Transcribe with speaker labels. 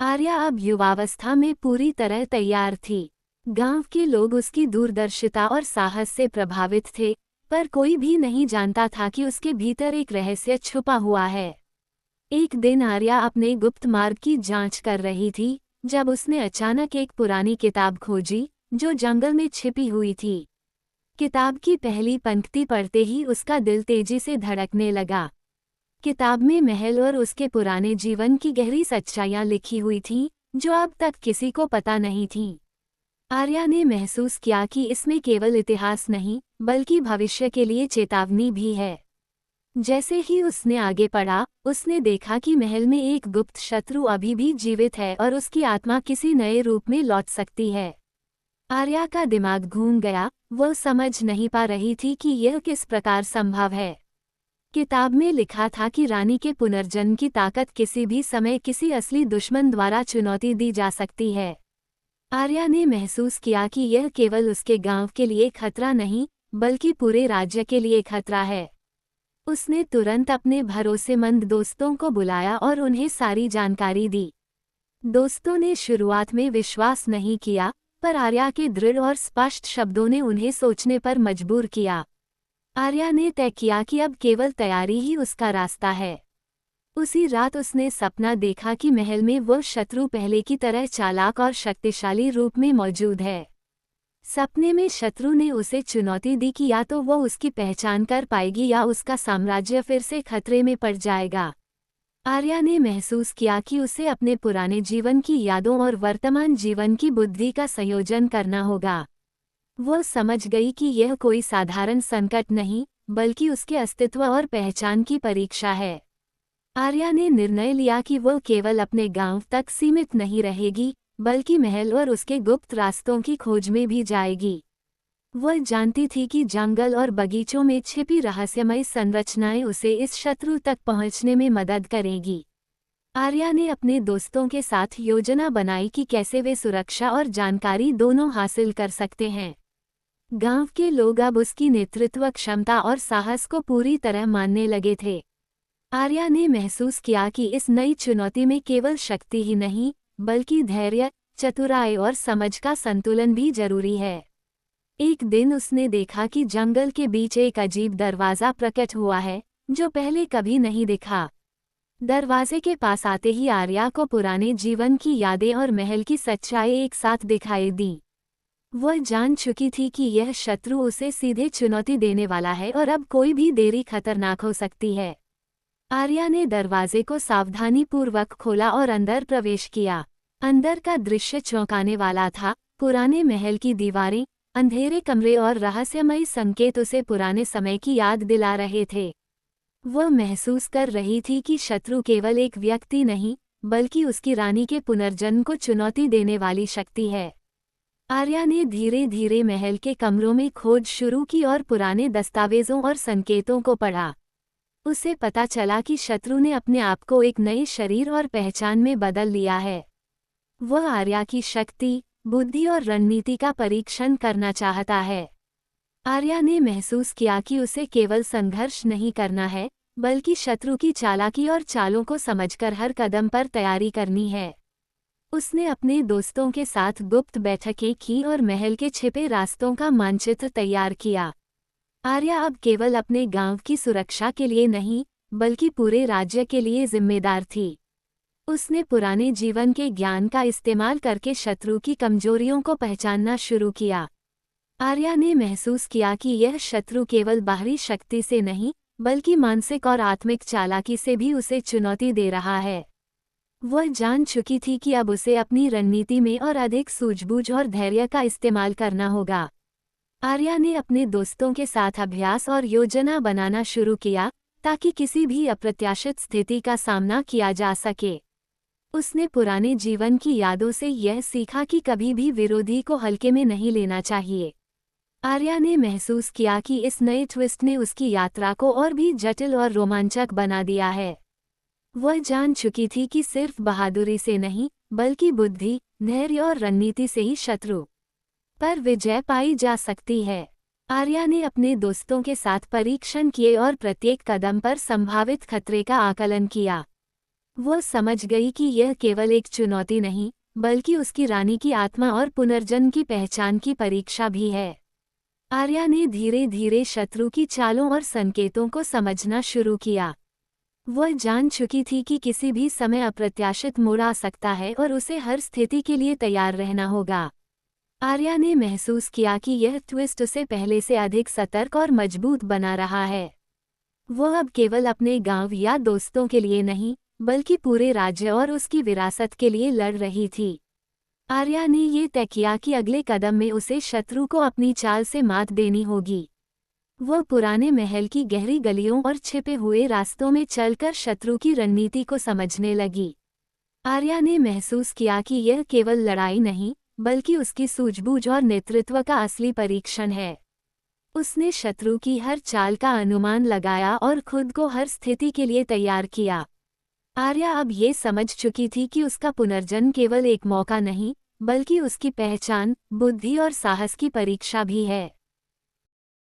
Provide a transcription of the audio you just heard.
Speaker 1: आर्या अब युवावस्था में पूरी तरह तैयार थी। गांव के लोग उसकी दूरदर्शिता और साहस से प्रभावित थे, पर कोई भी नहीं जानता था कि उसके भीतर एक रहस्य छुपा हुआ है। एक दिन आर्या अपने गुप्त मार्ग की जांच कर रही थी, जब उसने अचानक एक पुरानी किताब खोजी, जो जंगल में छिपी हुई थी। किताब की पहली पंक्ति पढ़ते ही उसका दिल तेजी से धड़कने लगा। किताब में महल और उसके पुराने जीवन की गहरी सच्चाइयां लिखी हुई थीं, जो अब तक किसी को पता नहीं थीं। आर्या ने महसूस किया कि इसमें केवल इतिहास नहीं, बल्कि भविष्य के लिए चेतावनी भी है। जैसे ही उसने आगे पढ़ा, उसने देखा कि महल में एक गुप्त शत्रु अभी भी जीवित है और उसकी आत्मा किसी नए रूप में लौट सकती है। आर्या का दिमाग घूम गया, वो समझ नहीं पा रही थी कि यह किस प्रकार संभव है। किताब में लिखा था कि रानी के पुनर्जन्म की ताकत किसी भी समय किसी असली दुश्मन द्वारा चुनौती दी जा सकती है। आर्या ने महसूस किया कि यह केवल उसके गांव के लिए खतरा नहीं, बल्कि पूरे राज्य के लिए खतरा है। उसने तुरंत अपने भरोसेमंद दोस्तों को बुलाया और उन्हें सारी जानकारी दी। दोस्तों ने शुरुआत में विश्वास नहीं किया, पर आर्या के दृढ़ और स्पष्ट शब्दों ने उन्हें सोचने पर मजबूर किया। आर्या ने तय किया कि अब केवल तैयारी ही उसका रास्ता है। उसी रात उसने सपना देखा कि महल में वो शत्रु पहले की तरह चालाक और शक्तिशाली रूप में मौजूद है। सपने में शत्रु ने उसे चुनौती दी कि या तो वो उसकी पहचान कर पाएगी या उसका साम्राज्य फिर से खतरे में पड़ जाएगा। आर्या ने महसूस किया कि उसे अपने पुराने जीवन की यादों और वर्तमान जीवन की बुद्धि का संयोजन करना होगा। वो समझ गई कि यह कोई साधारण संकट नहीं, बल्कि उसके अस्तित्व और पहचान की परीक्षा है। आर्या ने निर्णय लिया कि वो केवल अपने गांव तक सीमित नहीं रहेगी, बल्कि महल और उसके गुप्त रास्तों की खोज में भी जाएगी। वह जानती थी कि जंगल और बगीचों में छिपी रहस्यमय संरचनाएं उसे इस शत्रु तक पहुंचने में मदद करेगी। आर्या ने अपने दोस्तों के साथ योजना बनाई कि कैसे वे सुरक्षा और जानकारी दोनों हासिल कर सकते हैं। गांव के लोग अब उसकी नेतृत्व क्षमता और साहस को पूरी तरह मानने लगे थे। आर्या ने महसूस किया कि इस नई चुनौती में केवल शक्ति ही नहीं, बल्कि धैर्य, चतुराई और समझ का संतुलन भी जरूरी है। एक दिन उसने देखा कि जंगल के बीच एक अजीब दरवाज़ा प्रकट हुआ है, जो पहले कभी नहीं दिखा। दरवाजे के पास आते ही आर्या को पुराने जीवन की यादें और महल की सच्चाई एक साथ दिखाई दी। वह जान चुकी थी कि यह शत्रु उसे सीधे चुनौती देने वाला है और अब कोई भी देरी खतरनाक हो सकती है। आर्या ने दरवाजे को सावधानीपूर्वक खोला और अंदर प्रवेश किया। अंदर का दृश्य चौंकाने वाला था। पुराने महल की दीवारें, अंधेरे कमरे और रहस्यमय संकेत उसे पुराने समय की याद दिला रहे थे। वह महसूस कर रही थी कि शत्रु केवल एक व्यक्ति नहीं, बल्कि उसकी रानी के पुनर्जन्म को चुनौती देने वाली शक्ति है। आर्या ने धीरे धीरे महल के कमरों में खोज शुरू की और पुराने दस्तावेजों और संकेतों को पढ़ा। उसे पता चला कि शत्रु ने अपने आप को एक नए शरीर और पहचान में बदल लिया है। वह आर्या की शक्ति, बुद्धि और रणनीति का परीक्षण करना चाहता है। आर्या ने महसूस किया कि उसे केवल संघर्ष नहीं करना है, बल्कि शत्रु की चालाकी और चालों को समझकर हर कदम पर तैयारी करनी है। उसने अपने दोस्तों के साथ गुप्त बैठकें की और महल के छिपे रास्तों का मानचित्र तैयार किया। आर्या अब केवल अपने गांव की सुरक्षा के लिए नहीं, बल्कि पूरे राज्य के लिए जिम्मेदार थी। उसने पुराने जीवन के ज्ञान का इस्तेमाल करके शत्रु की कमजोरियों को पहचानना शुरू किया। आर्या ने महसूस किया कि यह शत्रु केवल बाहरी शक्ति से नहीं, बल्कि मानसिक और आत्मिक चालाकी से भी उसे चुनौती दे रहा है। वह जान चुकी थी कि अब उसे अपनी रणनीति में और अधिक सूझबूझ और धैर्य का इस्तेमाल करना होगा। आर्या ने अपने दोस्तों के साथ अभ्यास और योजना बनाना शुरू किया, ताकि किसी भी अप्रत्याशित स्थिति का सामना किया जा सके। उसने पुराने जीवन की यादों से यह सीखा कि कभी भी विरोधी को हल्के में नहीं लेना चाहिए। आर्या ने महसूस किया कि इस नए ट्विस्ट ने उसकी यात्रा को और भी जटिल और रोमांचक बना दिया है। वह जान चुकी थी कि सिर्फ बहादुरी से नहीं, बल्कि बुद्धि, धैर्य और रणनीति से ही शत्रु पर विजय पाई जा सकती है। आर्या ने अपने दोस्तों के साथ परीक्षण किए और प्रत्येक कदम पर संभावित खतरे का आकलन किया। वह समझ गई कि यह केवल एक चुनौती नहीं, बल्कि उसकी रानी की आत्मा और पुनर्जन्म की पहचान की परीक्षा भी है। आर्या ने धीरे धीरे शत्रु की चालों और संकेतों को समझना शुरू किया। वह जान चुकी थी कि किसी भी समय अप्रत्याशित मोड़ आ सकता है और उसे हर स्थिति के लिए तैयार रहना होगा। आर्या ने महसूस किया कि यह ट्विस्ट उसे पहले से अधिक सतर्क और मजबूत बना रहा है। वह अब केवल अपने गांव या दोस्तों के लिए नहीं, बल्कि पूरे राज्य और उसकी विरासत के लिए लड़ रही थी। आर्या ने ये तय किया कि अगले कदम में उसे शत्रु को अपनी चाल से मात देनी होगी। वह पुराने महल की गहरी गलियों और छिपे हुए रास्तों में चलकर शत्रु की रणनीति को समझने लगी। आर्या ने महसूस किया कि यह केवल लड़ाई नहीं, बल्कि उसकी सूझबूझ और नेतृत्व का असली परीक्षण है। उसने शत्रु की हर चाल का अनुमान लगाया और खुद को हर स्थिति के लिए तैयार किया। आर्या अब ये समझ चुकी थी कि उसका पुनर्जन्म केवल एक मौका नहीं, बल्कि उसकी पहचान, बुद्धि और साहस की परीक्षा भी है।